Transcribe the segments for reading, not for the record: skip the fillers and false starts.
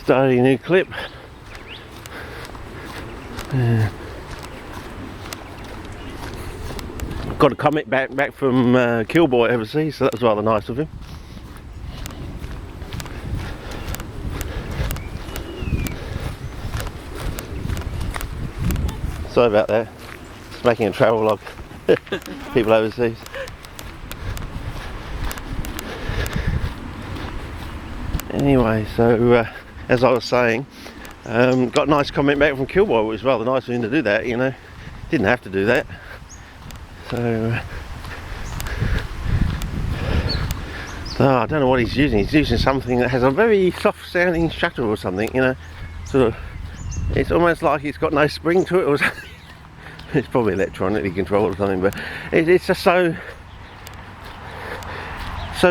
Starting a new clip. Got a comment back from Killboy overseas, so that was rather nice of him. Sorry about that. Just making a travel log. People overseas. Anyway, so as I was saying, got a nice comment back from Killboy, which was rather nice of him to do that, you know. Didn't have to do that. So, I don't know what he's using. He's using something that has a very soft sounding shutter or something, you know. Sort of, it's almost like it's got no spring to it or something. It's probably electronically controlled or something, but it's just so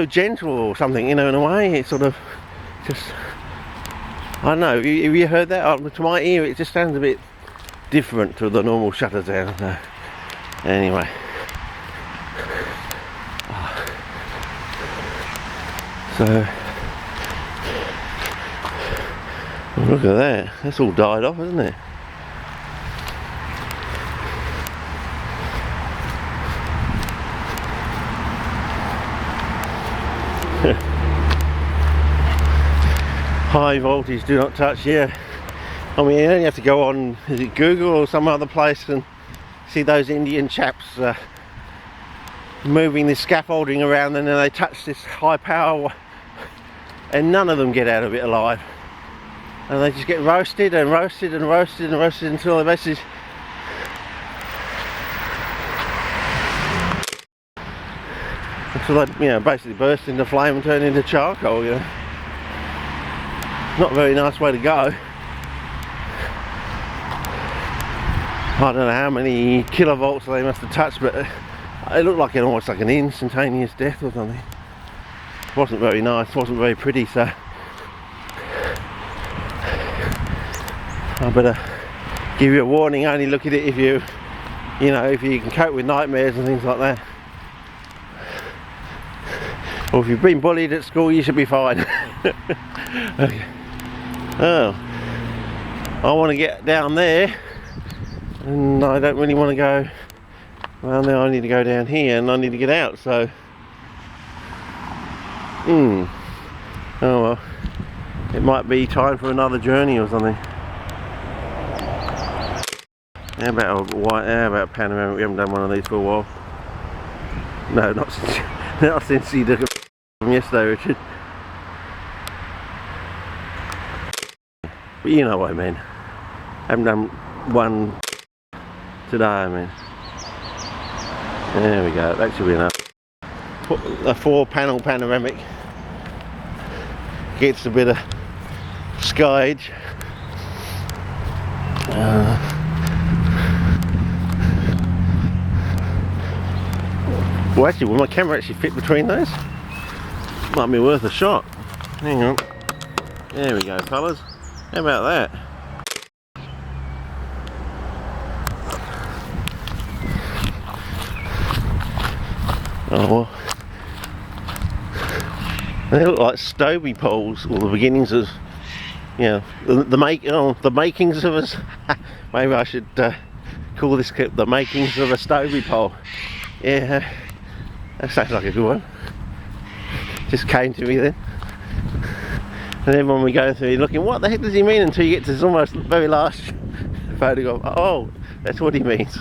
gentle or something, you know, in a way. It's sort of just, I don't know, have you heard that? To my ear it just sounds a bit different to the normal shutter sound. Anyway, so look at that, that's all died off, isn't it? High voltage, do not touch, yeah. I mean, you only have to go on, is it Google or some other place, and see those Indian chaps moving this scaffolding around, and then they touch this high power and none of them get out of it alive. And they just get roasted and roasted and roasted and roasted until they basically basically burst into flame and turn into charcoal, you know. Not a very nice way to go. I don't know how many kilovolts they must have touched, but it looked like almost like an instantaneous death or something. It wasn't very nice, wasn't very pretty, so I better give you a warning. Only look at it if you can cope with nightmares and things like that. Or if you've been bullied at school, you should be fine. Okay. Oh, I want to get down there, and I don't really want to go. Well, now I need to go down here, and I need to get out. So, oh well, it might be time for another journey or something. How about panoramic? We haven't done one of these for a while. No, not since you took it from yesterday, Richard. But you know what I mean. Haven't done one today, I mean. There we go, that should be enough. A 4-panel panoramic gets a bit of skyage. Well, actually, will my camera actually fit between those? Might be worth a shot. Hang on. There we go, fellas. How about that? Oh well. They look like Stobie poles, or the beginnings of, the makings of us. Maybe I should call this clip the makings of a Stobie pole. Yeah, that sounds like a good one. Just came to me then. And then when we go through looking, what the heck does he mean, until you get to this almost very last photograph. Oh, that's what he means.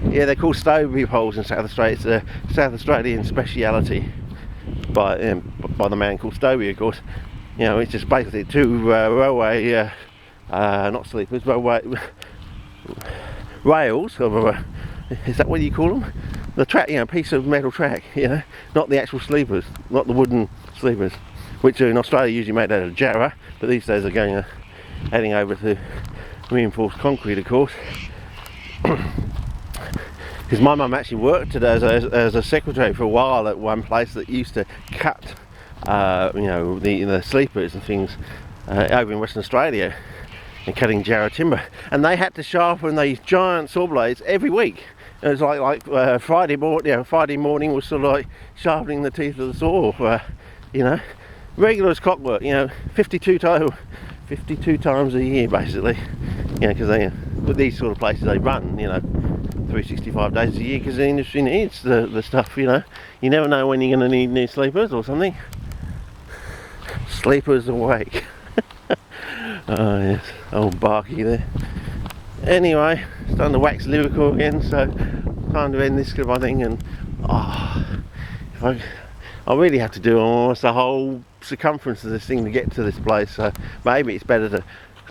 Yeah, they're called Stobie poles in South Australia. It's a South Australian speciality by the man called Stobie, of course. You know, it's just basically two railway, not sleepers, railway rails. Is that what you call them? The track, piece of metal track, not the actual sleepers, not the wooden sleepers, which are in Australia usually made out of jarrah, but these days are heading over to reinforced concrete, of course. Because my mum actually worked as a secretary for a while at one place that used to cut, the sleepers and things over in Western Australia, and cutting jarrah timber, and they had to sharpen these giant saw blades every week. It was like Friday morning was sort of like sharpening the teeth of the saw, regular as clockwork, you know, 52 times a year basically, you know, because they, with these sort of places they run, you know, 365 days a year, because the industry needs the stuff, you know. You never know when you're going to need new sleepers or something. Sleepers awake. Oh yes, old Barky there. Anyway, starting to wax lyrical again, so time to end this clip I think, and if I really have to do almost the whole circumference of this thing to get to this place, so maybe it's better to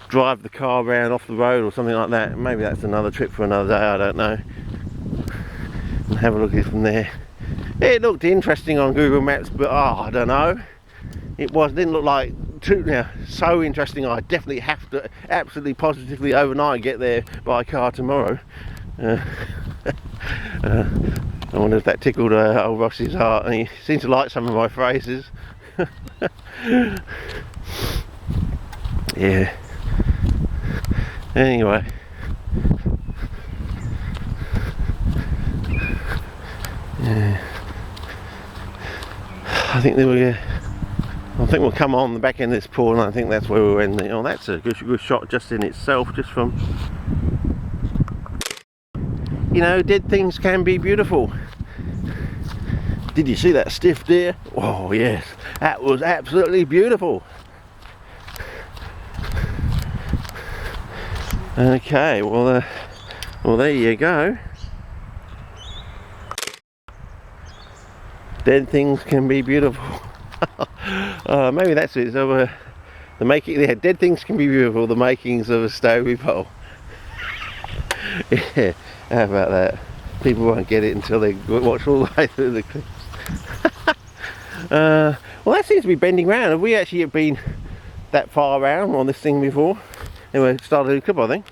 drive the car around off the road or something like that. Maybe that's another trip for another day, I don't know, and have a look at it from there. It looked interesting on Google Maps, but I don't know, didn't look like so interesting. I definitely have to absolutely positively overnight get there by car tomorrow. I wonder if that tickled old Ross's heart, and he seems to like some of my phrases. Yeah. Anyway. Yeah. I think we'll come on the back end of this pool, and I think that's where we'll end. Oh, that's a good shot just in itself, just from, you know, dead things can be beautiful. Did you see that stiff deer? Oh yes, that was absolutely beautiful. Okay, well there you go. Dead things can be beautiful. Maybe that's it. So dead things can be beautiful. The makings of a Stobie pole. Yeah, how about that? People won't get it until they watch all the way through the clips. Well, that seems to be bending round. Have we actually been that far around on this thing before? Anyway, start a new clip, I think.